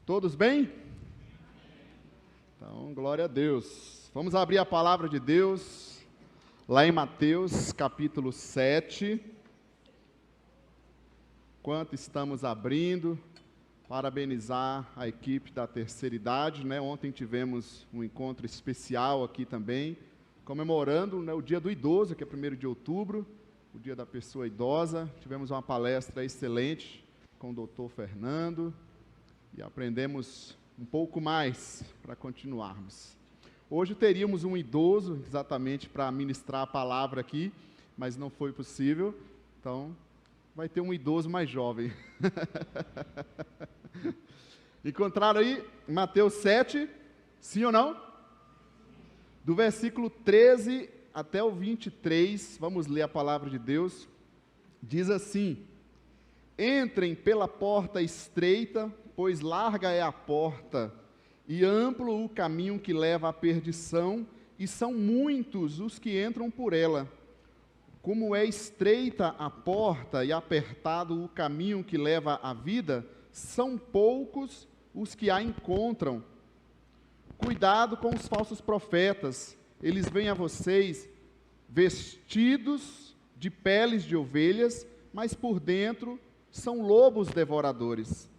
Todos bem? Então, glória a Deus. Vamos abrir a palavra de Deus lá em Mateus, capítulo 7. Enquanto estamos abrindo, parabenizar a equipe da terceira idade, né? Ontem tivemos um encontro especial aqui também, comemorando, né, o dia do idoso, que é 1º de outubro, o dia da pessoa idosa. Tivemos uma palestra excelente com o doutor Fernando e aprendemos um pouco mais para continuarmos. Hoje teríamos um idoso exatamente para ministrar a palavra aqui, mas não foi possível, então vai ter um idoso mais jovem. Encontraram aí Mateus 7, sim ou não? Do versículo 13 até o 23, vamos ler a palavra de Deus. Diz assim: entrem pela porta estreita, pois larga é a porta, e amplo o caminho que leva à perdição, e são muitos os que entram por ela. Como é estreita a porta e apertado o caminho que leva à vida, são poucos os que a encontram. Cuidado com os falsos profetas, eles vêm a vocês vestidos de peles de ovelhas, mas por dentro são lobos devoradores.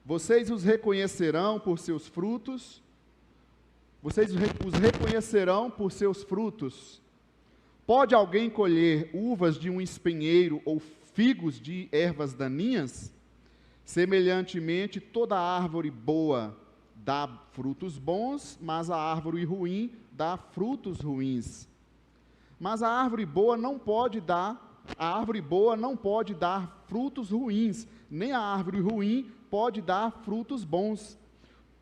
Vocês os reconhecerão por seus frutos. Vocês os reconhecerão por seus frutos. Pode alguém colher uvas de um espinheiro ou figos de ervas daninhas? Semelhantemente, toda árvore boa dá frutos bons, mas a árvore ruim dá frutos ruins. Mas a árvore boa não pode dar frutos ruins, nem a árvore ruim pode dar frutos bons.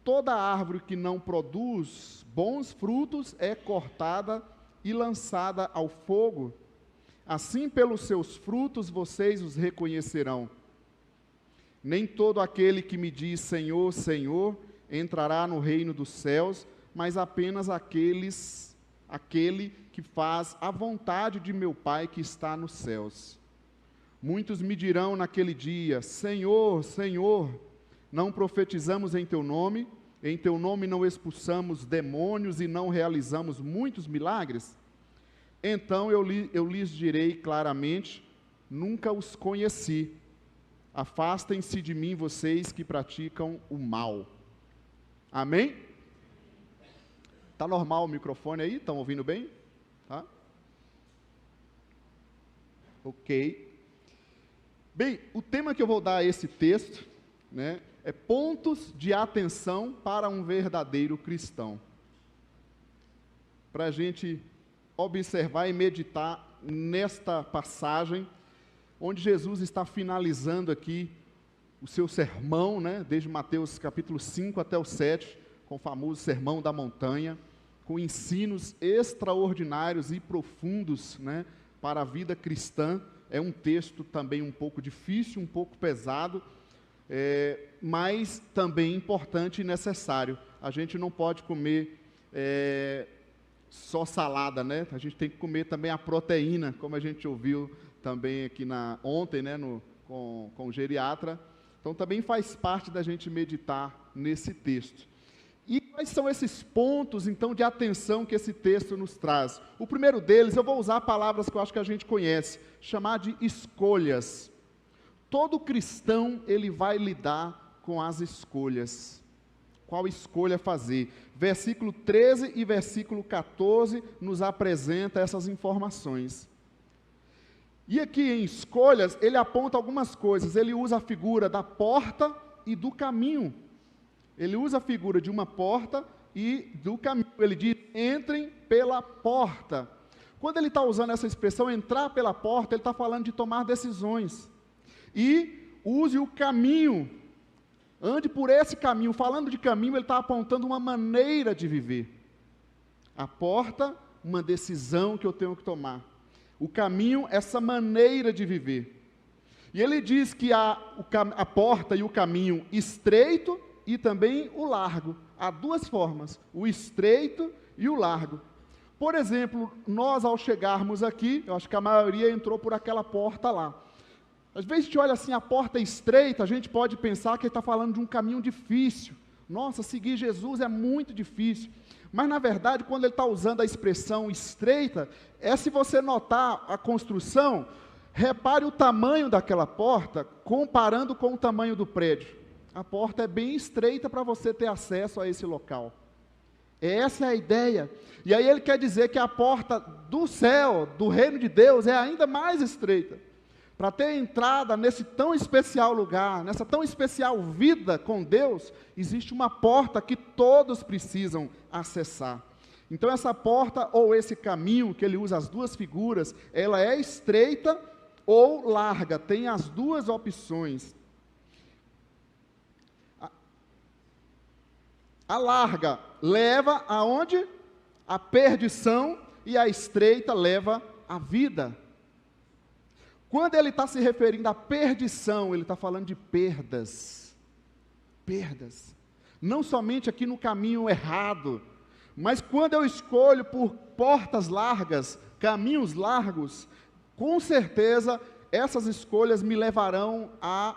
Toda árvore que não produz bons frutos é cortada e lançada ao fogo. Assim, pelos seus frutos vocês os reconhecerão. Nem todo aquele que me diz Senhor, Senhor, entrará no reino dos céus, mas apenas aquele que faz a vontade de meu Pai que está nos céus. Muitos me dirão naquele dia: Senhor, Senhor, não profetizamos em teu nome não expulsamos demônios e não realizamos muitos milagres? Então eu lhes direi claramente: nunca os conheci. Afastem-se de mim, vocês que praticam o mal. Amém? Está normal o microfone aí? Estão ouvindo bem? Tá? Ok. Bem, o tema que eu vou dar a esse texto, né, é pontos de atenção para um verdadeiro cristão. Para a gente observar e meditar nesta passagem, onde Jesus está finalizando aqui o seu sermão, né, desde Mateus capítulo 5 até o 7, com o famoso Sermão da Montanha, com ensinos extraordinários e profundos, né, para a vida cristã. É um texto também um pouco difícil, um pouco pesado, mas também importante e necessário. A gente não pode comer só salada, né? A gente tem que comer também a proteína, como a gente ouviu também aqui ontem, né, com o geriatra. Então também faz parte da gente meditar nesse texto. E quais são esses pontos, então, de atenção que esse texto nos traz? O primeiro deles, eu vou usar palavras que eu acho que a gente conhece, chamar de escolhas. Todo cristão, ele vai lidar com as escolhas. Qual escolha fazer? Versículo 13 e versículo 14 nos apresenta essas informações. E aqui em escolhas, ele aponta algumas coisas. Ele usa a figura da porta e do caminho. Ele usa a figura de uma porta e do caminho. Ele diz: entrem pela porta. Quando ele está usando essa expressão, entrar pela porta, ele está falando de tomar decisões. E use o caminho. Ande por esse caminho. Falando de caminho, ele está apontando uma maneira de viver. A porta, uma decisão que eu tenho que tomar. O caminho, essa maneira de viver. E ele diz que há a porta e o caminho estreito e também o largo. Há duas formas, o estreito e o largo. Por exemplo, nós ao chegarmos aqui, eu acho que a maioria entrou por aquela porta lá. Às vezes a gente olha assim, a porta é estreita, a gente pode pensar que ele está falando de um caminho difícil. Nossa, seguir Jesus é muito difícil. Mas na verdade, quando ele está usando a expressão estreita, se você notar a construção, repare o tamanho daquela porta, comparando com o tamanho do prédio. A porta é bem estreita para você ter acesso a esse local. Essa é a ideia. E aí ele quer dizer que a porta do céu, do reino de Deus, é ainda mais estreita. Para ter entrada nesse tão especial lugar, nessa tão especial vida com Deus, existe uma porta que todos precisam acessar. Então essa porta, ou esse caminho, que ele usa as duas figuras, ela é estreita ou larga, tem as duas opções. A larga leva aonde? A perdição, e a estreita leva à vida. Quando ele está se referindo à perdição, ele está falando de perdas. Perdas. Não somente aqui no caminho errado, mas quando eu escolho por portas largas, caminhos largos, com certeza essas escolhas me levarão a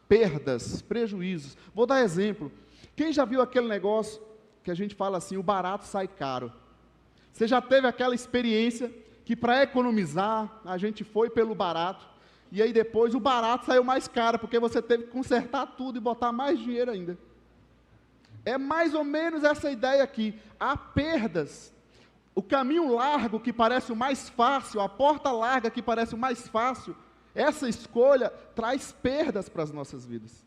perdas, prejuízos. Vou dar exemplo. Quem já viu aquele negócio que a gente fala assim, o barato sai caro? Você já teve aquela experiência que para economizar, a gente foi pelo barato, e aí depois o barato saiu mais caro, porque você teve que consertar tudo e botar mais dinheiro ainda. É mais ou menos essa ideia aqui. Há perdas. O caminho largo que parece o mais fácil, a porta larga que parece o mais fácil, essa escolha traz perdas para as nossas vidas.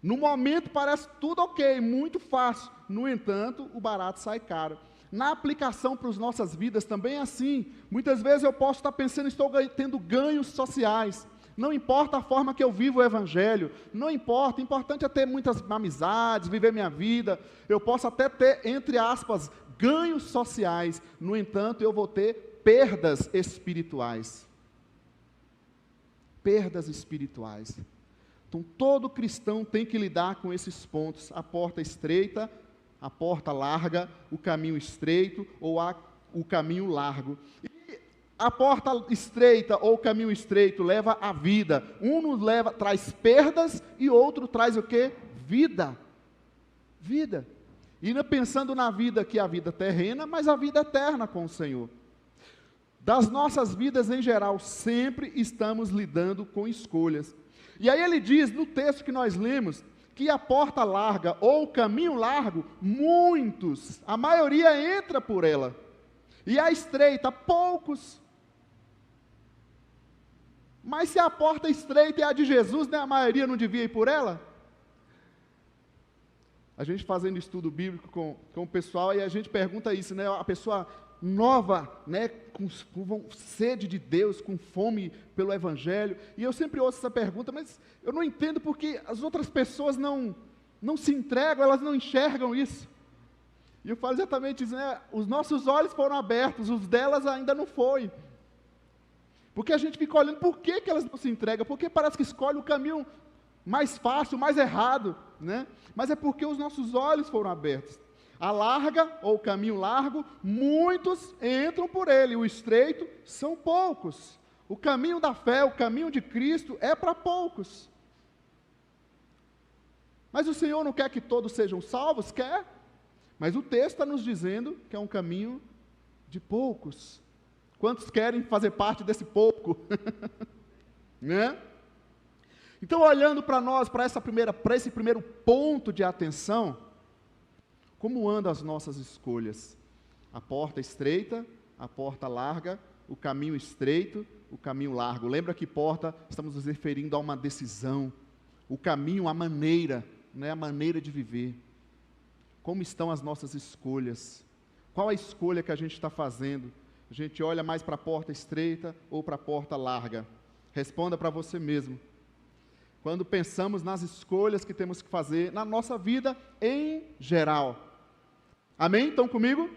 No momento parece tudo ok, muito fácil. No entanto, o barato sai caro. Na aplicação para as nossas vidas também é assim. Muitas vezes eu posso estar pensando, estou tendo ganhos sociais. Não importa a forma que eu vivo o Evangelho, não importa, o importante é ter muitas amizades, viver minha vida. Eu posso até ter, entre aspas, ganhos sociais. No entanto, eu vou ter perdas espirituais. Perdas espirituais. Então, todo cristão tem que lidar com esses pontos. A porta estreita, a porta larga, o caminho estreito ou o caminho largo. E a porta estreita ou o caminho estreito leva à vida. Um nos leva, traz perdas e outro traz o quê? Vida. Vida. E não pensando na vida aqui, a vida terrena, mas a vida eterna com o Senhor. Das nossas vidas em geral, sempre estamos lidando com escolhas. E aí ele diz, no texto que nós lemos, que a porta larga, ou o caminho largo, muitos, a maioria entra por ela. E a estreita, poucos. Mas se a porta estreita é a de Jesus, né, a maioria não devia ir por ela? A gente fazendo estudo bíblico com o pessoal, e a gente pergunta isso, né, a pessoa nova, né, com sede de Deus, com fome pelo Evangelho, e eu sempre ouço essa pergunta, mas eu não entendo porque as outras pessoas não se entregam, elas não enxergam isso. E eu falo exatamente isso, né, os nossos olhos foram abertos, os delas ainda não foi. Porque a gente fica olhando, por que elas não se entregam? Porque parece que escolhe o caminho mais fácil, mais errado, né? Mas é porque os nossos olhos foram abertos. A larga, ou o caminho largo, muitos entram por ele. O estreito são poucos. O caminho da fé, o caminho de Cristo é para poucos. Mas o Senhor não quer que todos sejam salvos? Quer. Mas o texto está nos dizendo que é um caminho de poucos. Quantos querem fazer parte desse pouco? Né? Então, olhando para nós, para esse primeiro ponto de atenção, como andam as nossas escolhas? A porta estreita, a porta larga, o caminho estreito, o caminho largo. Lembra que porta, estamos nos referindo a uma decisão. O caminho, a maneira, né, a maneira de viver. Como estão as nossas escolhas? Qual a escolha que a gente está fazendo? A gente olha mais para a porta estreita ou para a porta larga? Responda para você mesmo. Quando pensamos nas escolhas que temos que fazer na nossa vida em geral. Amém? Estão comigo?